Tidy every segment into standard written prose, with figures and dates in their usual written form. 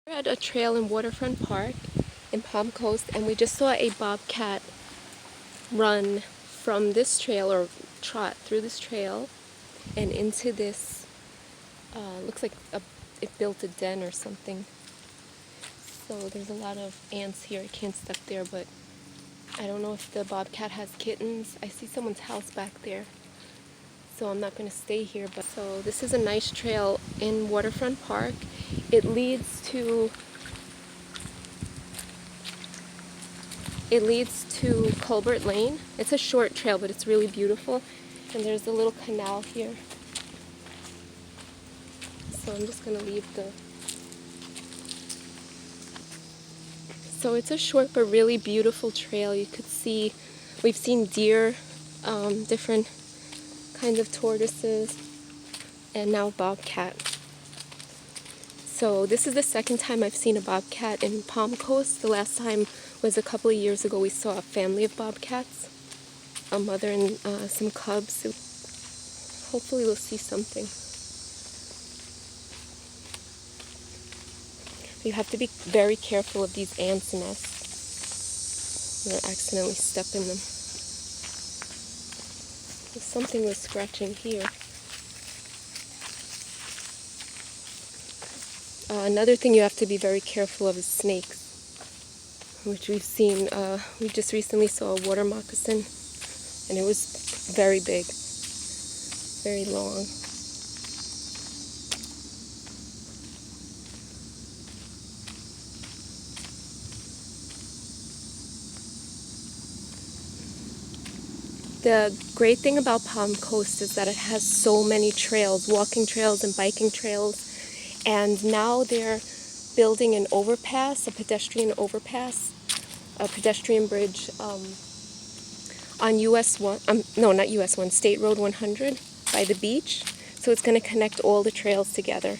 We're at a trail in Waterfront Park in Palm Coast, and we just saw a bobcat run from this trail, or trot through this trail and into this, looks like it built a den or something. So there's a lot of ants here. I can't step there, but I don't know if the bobcat has kittens. I see someone's house back there, so I'm not going to stay here. But so this is a nice trail in Waterfront Park. It leads to Culbert Lane. It's a short trail, but it's really beautiful. And there's a little canal here. So I'm just gonna leave the... So it's a short but really beautiful trail. You could see, we've seen deer, different kinds of tortoises, and now bobcat. So this is the second time I've seen a bobcat in Palm Coast. The last time was a couple of years ago. We saw a family of bobcats, a mother and some cubs. Hopefully we'll see something. You have to be very careful of these ants' nests. You don't accidentally step in them. Something was scratching here. Another thing you have to be very careful of is snakes, which we've seen. We just recently saw a water moccasin, and it was very big, very long. The great thing about Palm Coast is that it has so many trails, walking trails and biking trails. And now they're building an overpass, a pedestrian overpass, a pedestrian bridge on US 1, no, not US 1, State Road 100 by the beach. So it's going to connect all the trails together.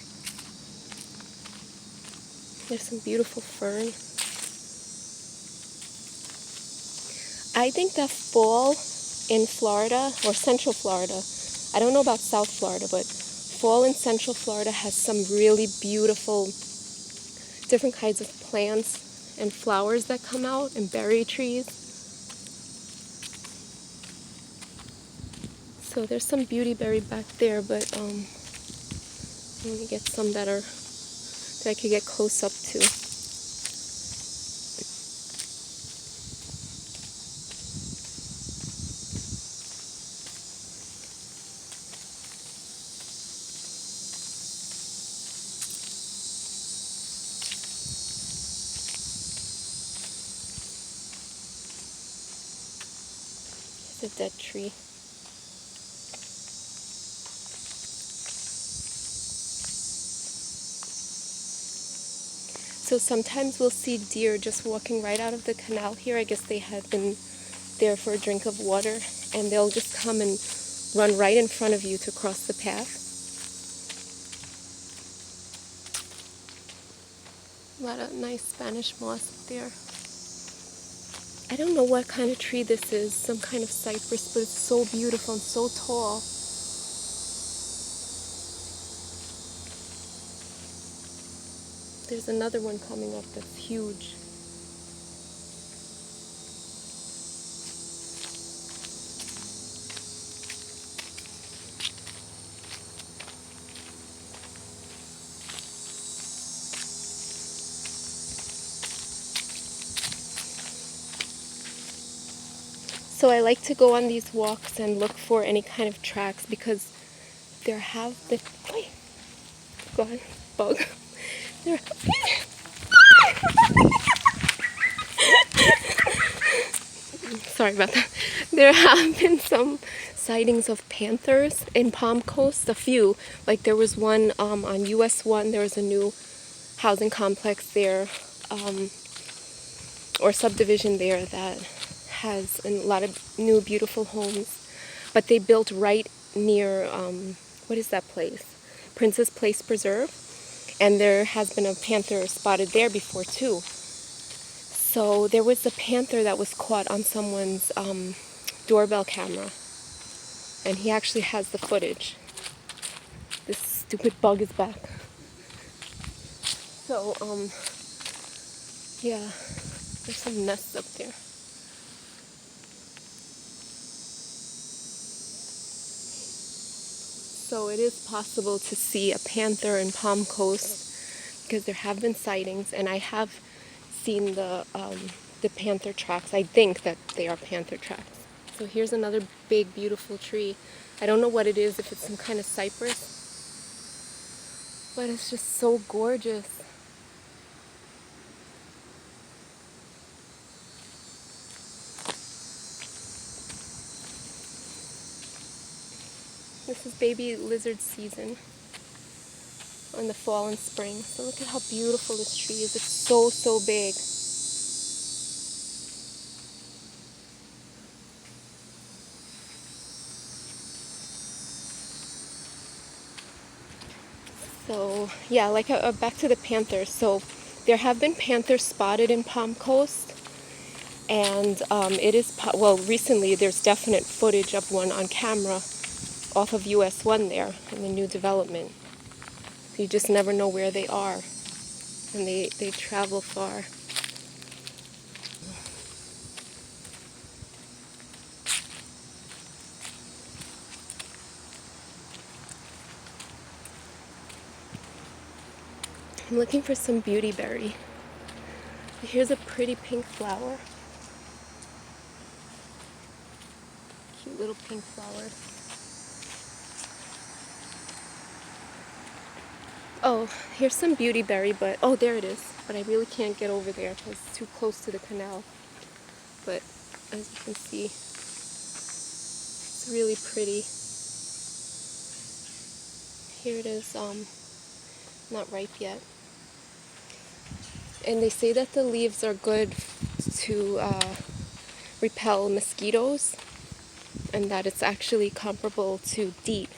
There's some beautiful fern. I think that fall in Florida, or Central Florida, I don't know about South Florida, but fall in Central Florida has some really beautiful different kinds of plants and flowers that come out, and berry trees. So there's some beauty berry back there, but I'm gonna get some that I could get close up to. A dead tree. So sometimes we'll see deer just walking right out of the canal here. I guess they had been there for a drink of water, and they'll just come and run right in front of you to cross the path. A lot of nice Spanish moss up there. I don't know what kind of tree this is, some kind of cypress, but it's so beautiful and so tall. There's another one coming up that's huge. So I like to go on these walks and look for any kind of tracks, because there have been... Wait, go on, bug. There... Sorry about that. There have been some sightings of panthers in Palm Coast, a few. Like there was one on US 1, there was a new housing complex there, or subdivision there that has a lot of new beautiful homes, but they built right near, what is that place? Princess Place Preserve, and there has been a panther spotted there before too. So there was a panther that was caught on someone's doorbell camera, and he actually has the footage. This stupid bug is back. So, yeah, there's some nests up there. So it is possible to see a panther in Palm Coast because there have been sightings, and I have seen the panther tracks. I think that they are panther tracks. So here's another big, beautiful tree. I don't know what it is, if it's some kind of cypress, but it's just so gorgeous. This is baby lizard season in the fall and spring. So look at how beautiful this tree is. It's so, so big. So yeah, like back to the panthers. So there have been panthers spotted in Palm Coast, and it is well, recently there's definite footage of one on camera off of US 1 there in the new development. So you just never know where they are, and they travel far. I'm looking for some beautyberry. Here's a pretty pink flower. Cute little pink flower. Oh, here's some beautyberry, but oh, there it is. But I really can't get over there because it's too close to the canal. But as you can see, it's really pretty. Here it is, not ripe yet. And they say that the leaves are good to repel mosquitoes, and that it's actually comparable to DEET.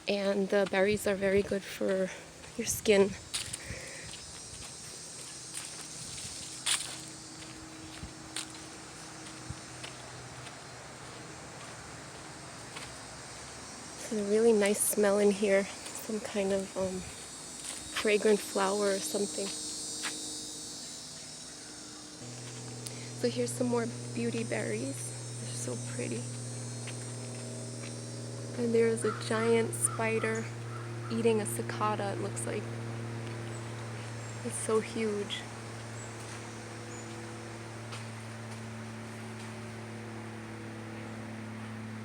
And the berries are very good for your skin. It's a really nice smell in here, some kind of fragrant flower or something. So here's some more beauty berries. They're so pretty. And there's a giant spider eating a cicada, it looks like. It's so huge.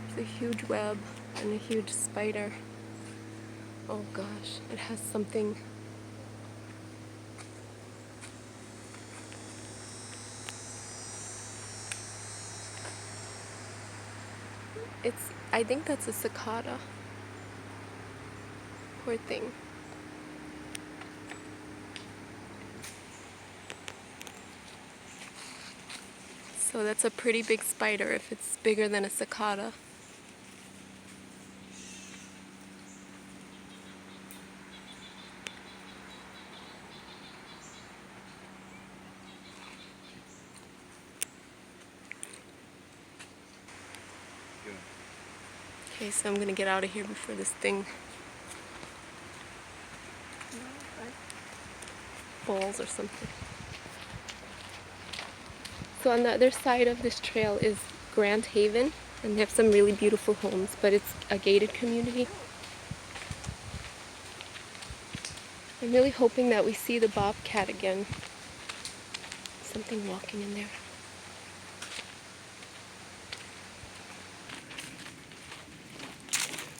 It's a huge web and a huge spider. Oh gosh, it has something. I think that's a cicada. Poor thing. So that's a pretty big spider if it's bigger than a cicada. Okay, so I'm gonna get out of here before this thing falls or something. So on the other side of this trail is Grand Haven, and they have some really beautiful homes, but it's a gated community. I'm really hoping that we see the bobcat again. Something walking in there.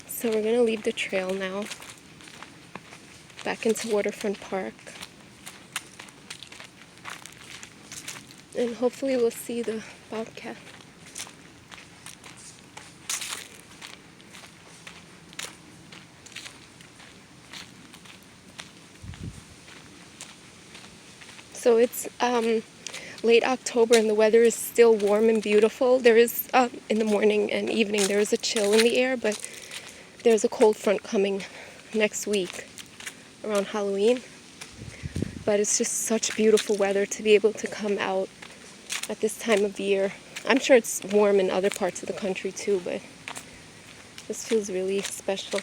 So we're gonna leave the trail now, back into Waterfront Park. And hopefully we'll see the bobcat. So it's late October and the weather is still warm and beautiful. There is, in the morning and evening, there is a chill in the air, but there's a cold front coming next week around Halloween. But it's just such beautiful weather to be able to come out at this time of year. I'm sure it's warm in other parts of the country too, but this feels really special.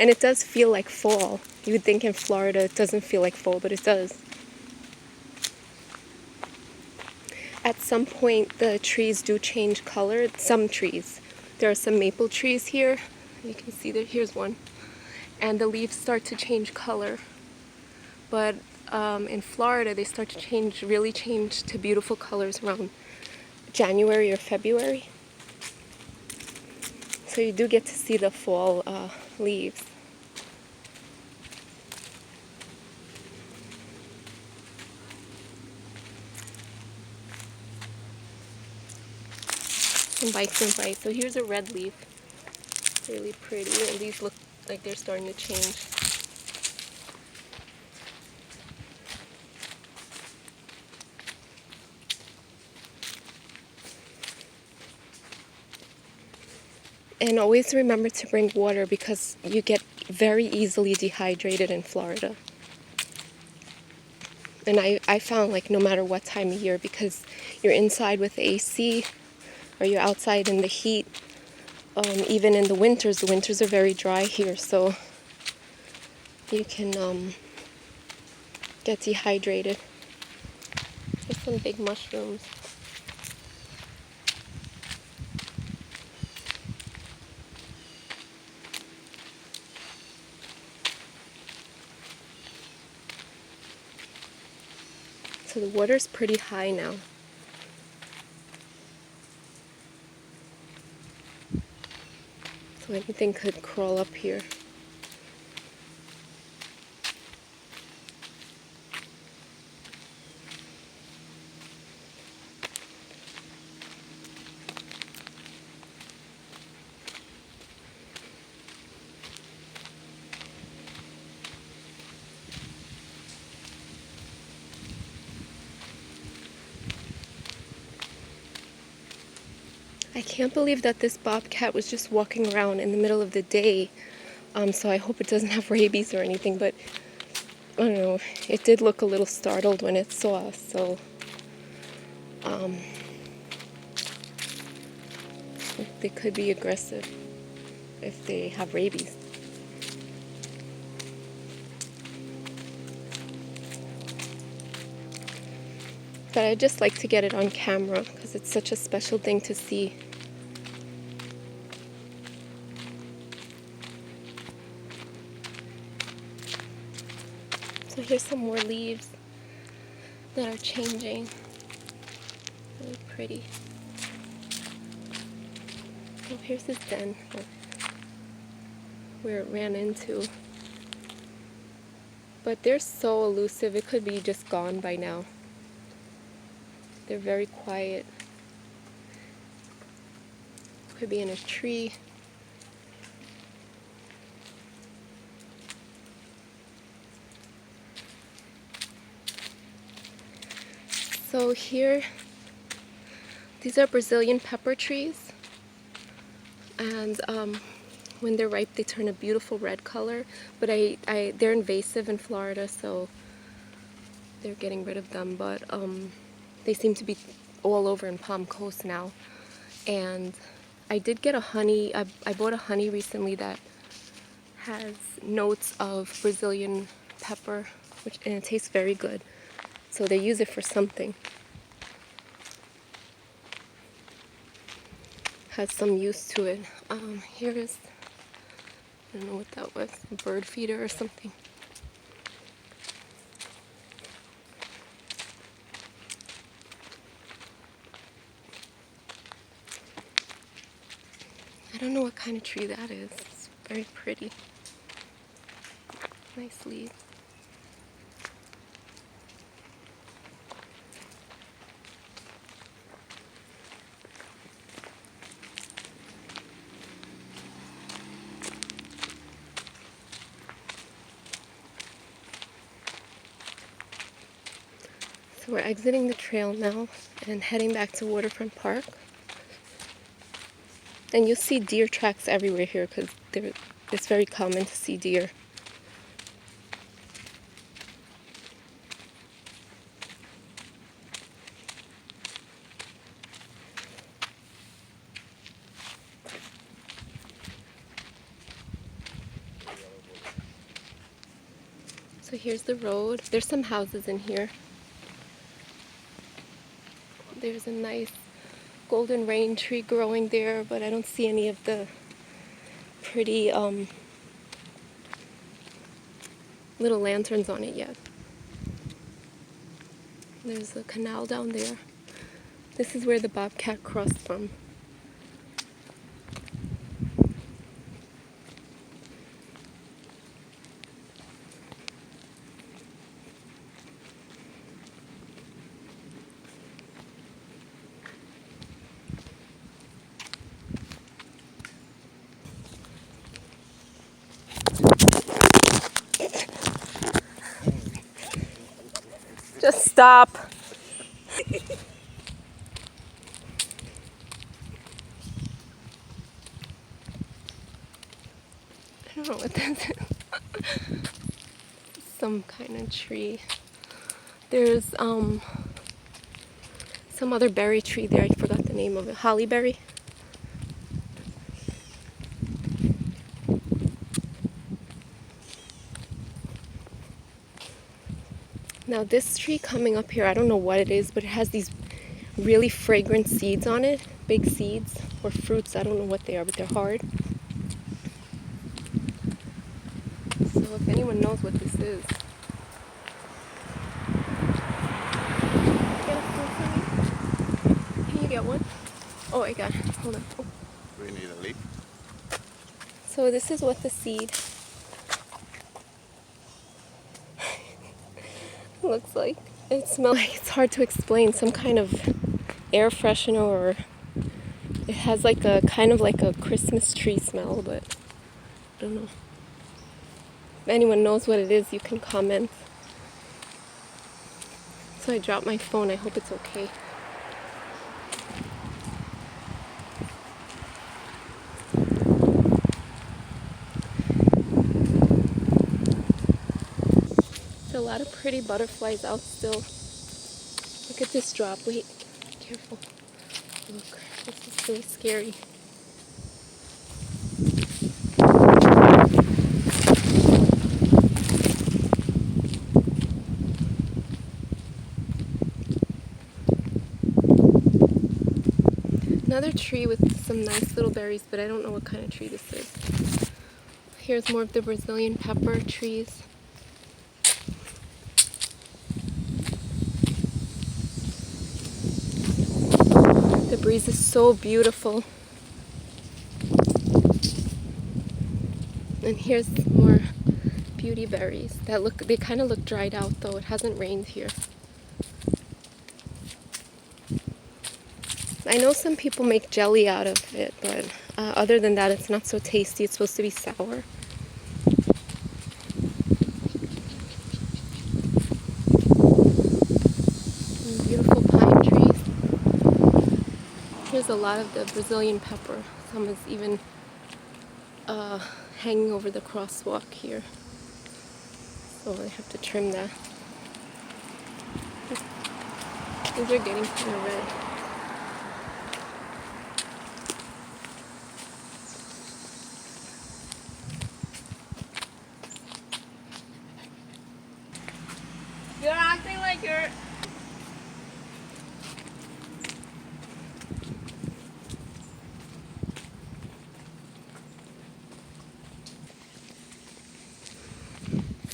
And it does feel like fall. You would think in Florida it doesn't feel like fall, but it does. At some point, the trees do change color. Some trees. There are some maple trees here. You can see that here's one. And the leaves start to change color. But in Florida, they start to really change to beautiful colors around January or February. So you do get to see the fall leaves. Some bites and bites. So here's a red leaf. Really pretty. And these look like they're starting to change. And always remember to bring water because you get very easily dehydrated in Florida. And I found like no matter what time of year, because you're inside with AC or you're outside in the heat, even in the winters are very dry here, so you can get dehydrated. There's some big mushrooms. So the water's pretty high now. So anything could crawl up here. I can't believe that this bobcat was just walking around in the middle of the day. So I hope it doesn't have rabies or anything, but I don't know. It did look a little startled when it saw us, so they could be aggressive if they have rabies. But I just like to get it on camera because it's such a special thing to see. So here's some more leaves that are changing. Really pretty. Oh, here's his den where it ran into. But they're so elusive, it could be just gone by now. They're very quiet. Could be in a tree. So here, these are Brazilian pepper trees. And when they're ripe, they turn a beautiful red color. But they're invasive in Florida, so they're getting rid of them. But they seem to be all over in Palm Coast now. And I did get a honey. I bought a honey recently that has notes of Brazilian pepper, and it tastes very good. So they use it for something. Has some use to it. Here is, I don't know what that was, a bird feeder or something. I don't know what kind of tree that is. It's very pretty. Nice leaves. So we're exiting the trail now and heading back to Waterfront Park. And you'll see deer tracks everywhere here because it's very common to see deer. here's the road. There's some houses in here. There's a nice golden rain tree growing there, but I don't see any of the pretty little lanterns on it yet. There's a canal down there. This is where the bobcat crossed from. Just stop. I don't know what this is. Some kind of tree. There's some other berry tree there. I forgot the name of it. Hollyberry. Now this tree coming up here, I don't know what it is, but it has these really fragrant seeds on it. Big seeds or fruits. I don't know what they are, but they're hard. So if anyone knows what this is. Get a fruit for me? Can you get one? Oh, I got it. Hold on. Oh. Do we need a leaf? So this is what the seed looks like. It smells like, it's hard to explain, some kind of air freshener, or it has like a kind of like a Christmas tree smell, but I don't know. If anyone knows what it is, you can comment. So I dropped my phone. I hope it's okay. There's a lot of pretty butterflies out still. Look at this drop. Wait, careful. Look, this is really scary. Another tree with some nice little berries, but I don't know what kind of tree this is. Here's more of the Brazilian pepper trees. The breeze is so beautiful. And here's more beauty berries that look, they kind of look dried out though. It hasn't rained here. I know some people make jelly out of it, but other than that, it's not so tasty. It's supposed to be sour. And beautiful pine trees. Here's a lot of the Brazilian pepper. Some is even hanging over the crosswalk here. So I have to trim that. These are getting kind of red. You're acting like you're...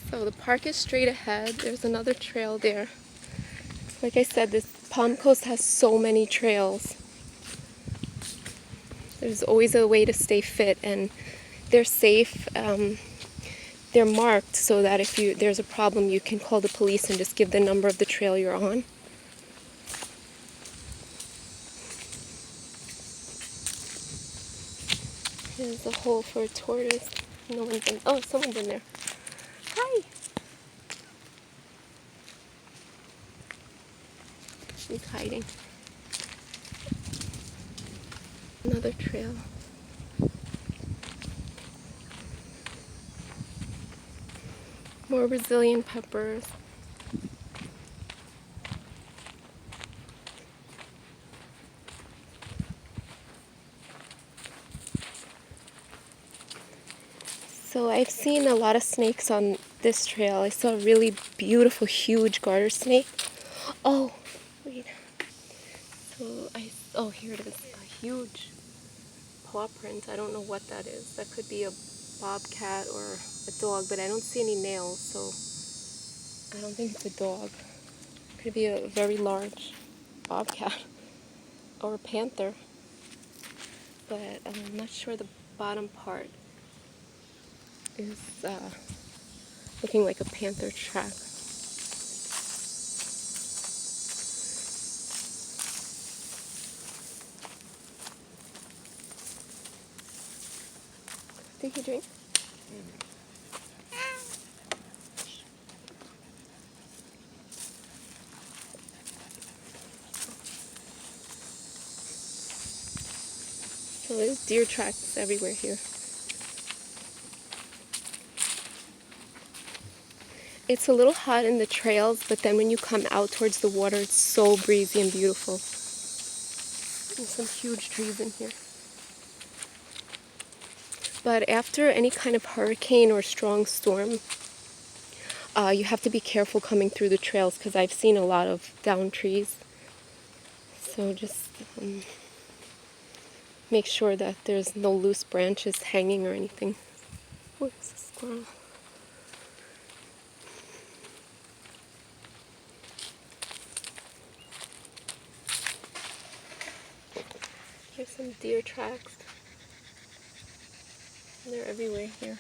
So the park is straight ahead. There's another trail there. Like I said, this Palm Coast has so many trails. There's always a way to stay fit, and they're safe. They're marked so that if there's a problem, you can call the police and just give the number of the trail you're on. Here's a hole for a tortoise. No one's in. Oh, someone's in there. Hi. He's hiding. Another trail. More Brazilian peppers. So I've seen a lot of snakes on this trail, I saw a really beautiful, huge garter snake. Oh, wait. Oh, here it is. A huge paw print. I don't know what that is. That could be a bobcat or a dog, but I don't see any nails, so I don't think it's a dog. Could be a very large bobcat or a panther, but I'm not sure the bottom part is looking like a panther track. Take a drink. So there's deer tracks everywhere here. It's a little hot in the trails, but then when you come out towards the water, it's so breezy and beautiful. There's some huge trees in here. But after any kind of hurricane or strong storm, you have to be careful coming through the trails because I've seen a lot of downed trees. So just make sure that there's no loose branches hanging or anything. Where's the squirrel? Here's some deer tracks. They're everywhere here.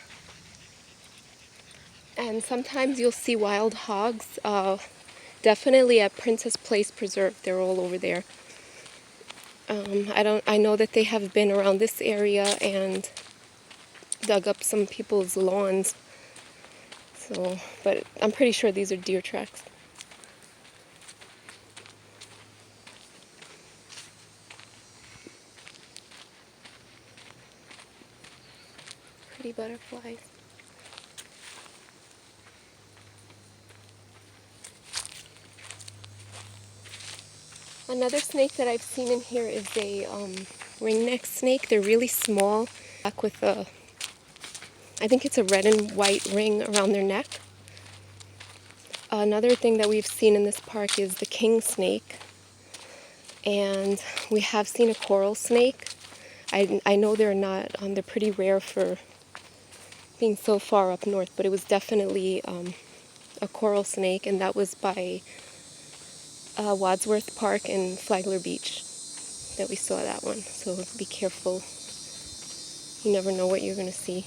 And sometimes you'll see wild hogs. Definitely at Princess Place Preserve, they're all over there. I know that they have been around this area and dug up some people's lawns. So, but I'm pretty sure these are deer tracks. Pretty butterflies. Another snake that I've seen in here is a ringneck snake. They're really small, black with a, I think it's a red and white ring around their neck. Another thing that we've seen in this park is the king snake. And we have seen a coral snake. I know they're not, they're pretty rare for being so far up north, but it was definitely a coral snake, and that was by Wadsworth Park in Flagler Beach that we saw that one. So be careful. You never know what you're going to see.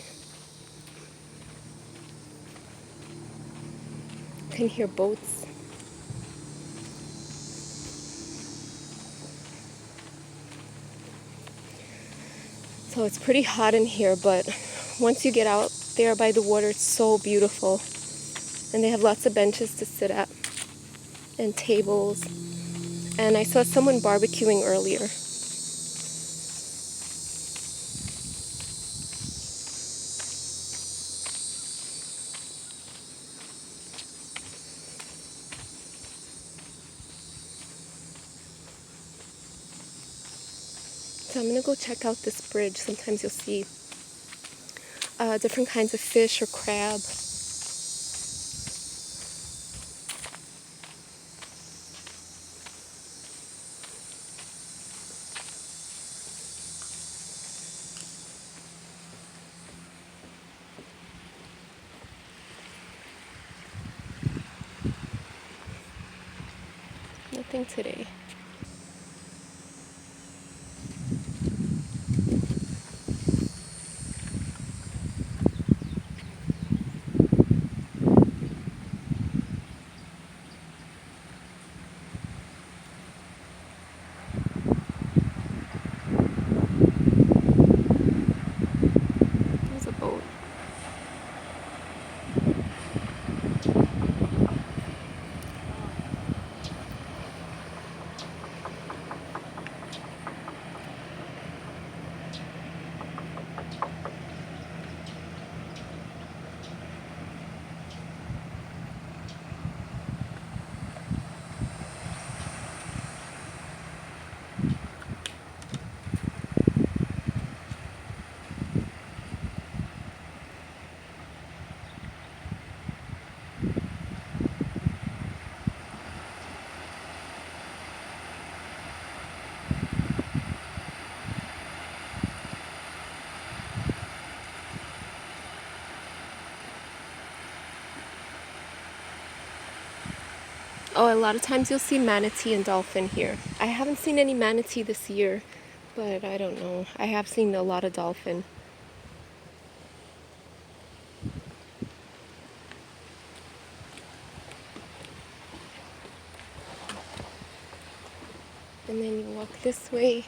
You can hear boats. So it's pretty hot in here, but once you get out there by the water, it's so beautiful. And they have lots of benches to sit at and tables. And I saw someone barbecuing earlier. So I'm going to go check out this bridge. Sometimes you'll see different kinds of fish or crab. Nothing today. There's a boat. Oh, a lot of times you'll see manatee and dolphin here. I haven't seen any manatee this year, but I don't know. I have seen a lot of dolphin. And then you walk this way.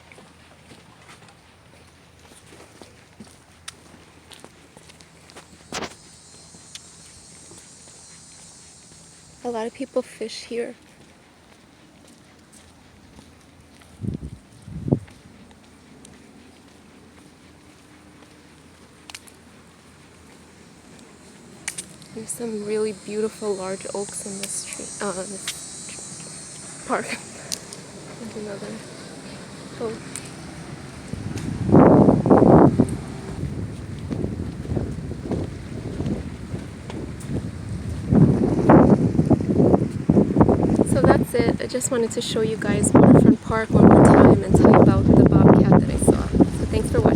A lot of people fish here. There's some really beautiful large oaks in this park. There's another oak. So that's it. I just wanted to show you guys Waterfront Park one more time and tell you about the bobcat that I saw. So thanks for watching.